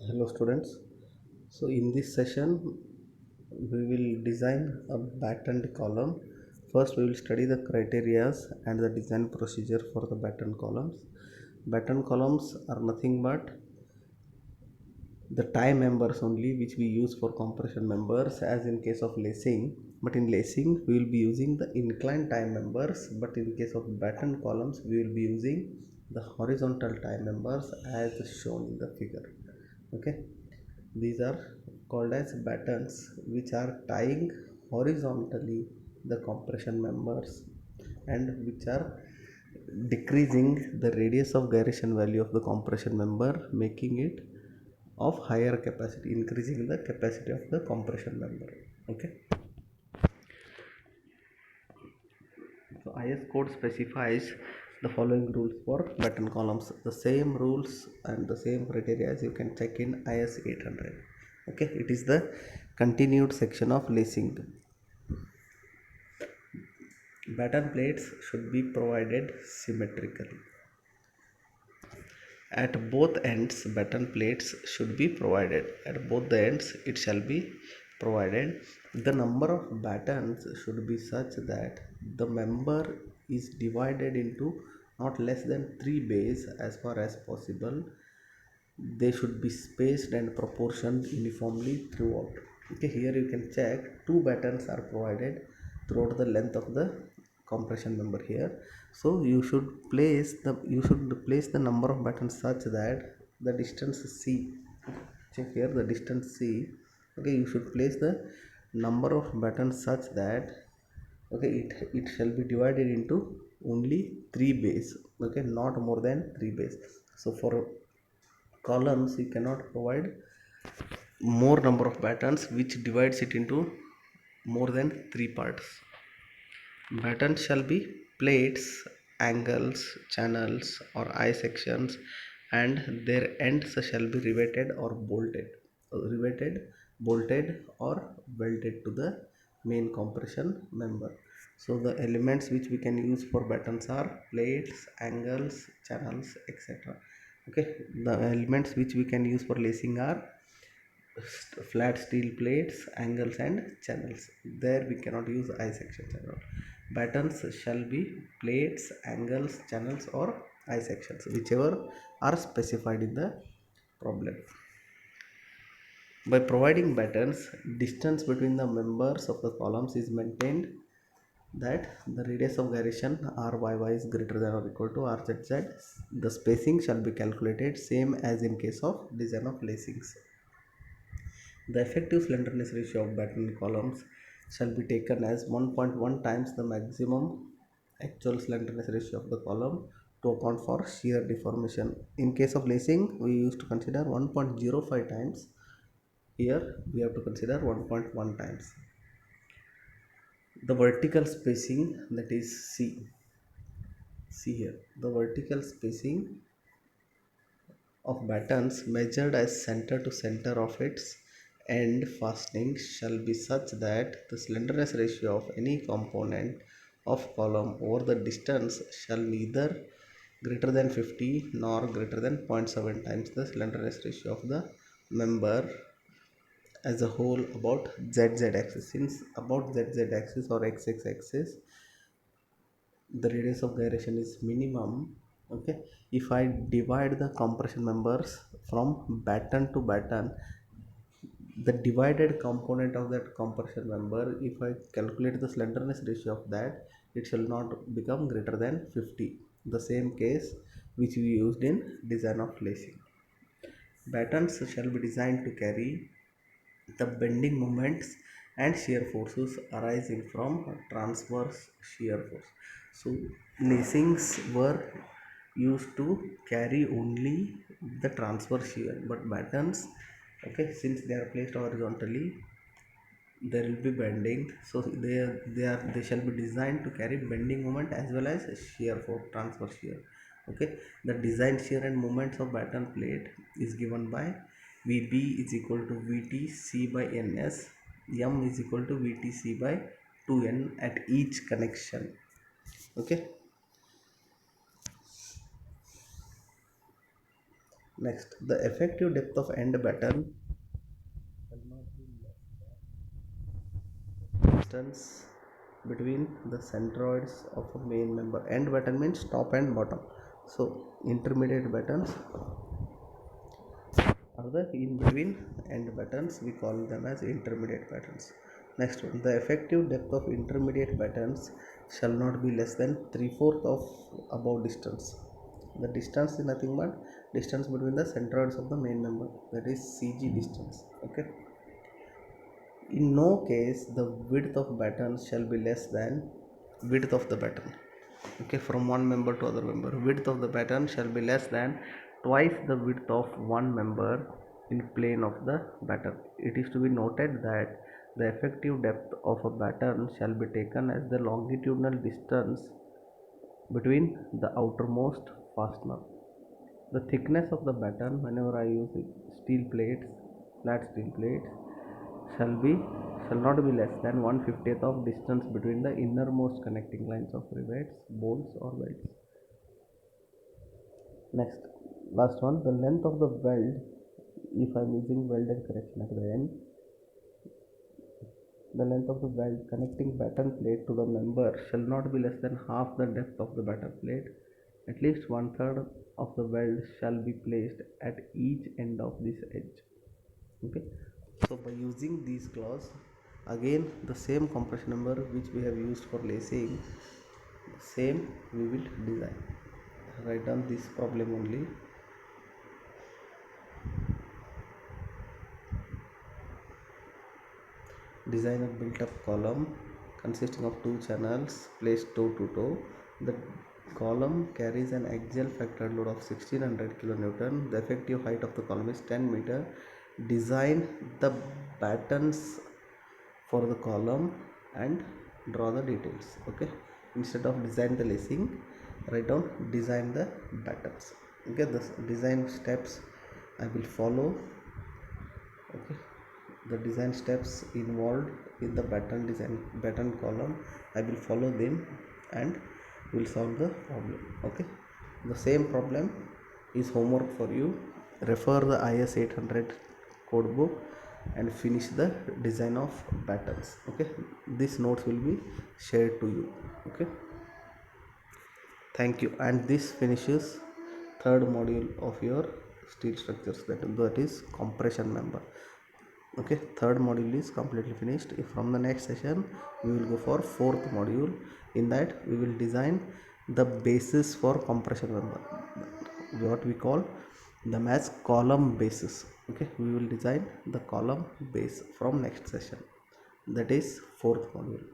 Hello students. So in this session we will design a battened column. First we will study the criterias and the design procedure for the battened columns. Battened columns are nothing but the tie members only which we use for compression members as in case of lacing, but in lacing we will be using the inclined tie members, but in case of battened columns we will be using the horizontal tie members as shown in the figure. Okay, these are called as battens which are tying horizontally the compression members and which are decreasing the radius of gyration value of the compression member, making it of higher capacity, increasing the capacity of the compression member. Okay, so IS code specifies the following rules for batten columns. The same rules and the same criteria as you can check in IS 800. Okay, it is the continued section of lacing. Batten plates should be provided symmetrically. At both ends batten plates should be provided. At both the ends it shall be provided. The number of battens should be such that the member is divided into not less than 3 bays as far as possible. They should be spaced and proportioned uniformly throughout. Okay, here you can check two battens are provided throughout the length of the compression member here. So you should place the number of battens such that the distance c, check here the distance c. Okay, you should place the number of battens such that, okay, it shall be divided into only 3 bays. Okay, not more than 3 bays. So for columns you cannot provide more number of battens which divides it into more than 3 parts. Battens shall be plates, angles, channels or eye sections, and their ends shall be riveted, bolted or welded to the main compression member. So the elements which we can use for battens are plates, angles, channels, etc. Okay, the elements which we can use for lacing are flat steel plates, angles and channels. There we cannot use eye sections at all. Battens shall be plates, angles, channels or eye sections, whichever are specified in the problem. By providing battens, distance between the members of the columns is maintained, that the radius of gyration ryy is greater than or equal to rzz. The spacing shall be calculated same as in case of design of lacings. The effective slenderness ratio of batten columns shall be taken as 1.1 times the maximum actual slenderness ratio of the column to account for shear deformation. In case of lacing, we used to consider 1.05 times. Here, we have to consider 1.1 times. The vertical spacing, that is C. See here, the vertical spacing of battens measured as center to center of its end fastening shall be such that the slenderness ratio of any component of column over the distance shall neither greater than 50 nor greater than 0.7 times the slenderness ratio of the member as a whole about zz axis. Since about zz axis or xx axis the radius of gyration is minimum. Okay, if I divide the compression members from batten to batten, the divided component of that compression member, if I calculate the slenderness ratio of that, it shall not become greater than 50. The same case which we used in design of lacing. Battens shall be designed to carry the bending moments and shear forces arising from transverse shear force. So lacings were used to carry only the transverse shear, but battens, okay, since they are placed horizontally, there will be bending. So they shall be designed to carry bending moment as well as shear for transverse shear. Okay, the design shear and moments of batten plate is given by Vb is equal to Vt C by Ns, M is equal to Vt C by 2n at each connection. Okay, Next, the effective depth of end batten shall not be less than distance between the centroids of a main member. End batten means top and bottom. So intermediate battens are the in between end battens, we call them as intermediate battens. Next one, the effective depth of intermediate battens shall not be less than 3/4 of above distance. The distance is nothing but distance between the centroids of the main member, that is CG distance. Okay, in no case the width of batten shall be less than width of the batten. Okay, from one member to other member, width of the batten shall be less than twice the width of one member in plane of the batten. It is to be noted that the effective depth of a batten shall be taken as the longitudinal distance between the outermost fastener. The thickness of the batten, whenever I use steel plates, flat steel plates, shall be shall not be less than 1/50th of distance between the innermost connecting lines of rivets, bolts or welds. Next, last one, the length of the weld, if I am using welded correction at the end, the length of the weld connecting batten plate to the member shall not be less than half the depth of the batten plate. At least 1/3 of the weld shall be placed at each end of this edge. Okay, so by using these clause, again the same compression number which we have used for lacing, same we will design. Write down this problem only. Design a built-up column consisting of two channels placed toe to toe. The column carries an axial factored load of 1600 kN. The effective height of the column is 10 meter. Design the battens for the column and draw the details. Okay, instead of design the lacing, write down design the battens. Okay, the design steps I will follow. Okay, the design steps involved in the batten column, I will follow them and will solve the problem. Okay, the same problem is homework for you. Refer the IS 800 code book and finish the design of battens. Okay, these notes will be shared to you. Okay, thank you. And this finishes third module of your steel structures, that is compression member. Okay, third module is completely finished. From the next session we will go for fourth module. In that we will design the basis for compression member, what we call them as column basis. Okay, we will design the column base from next session, that is fourth module.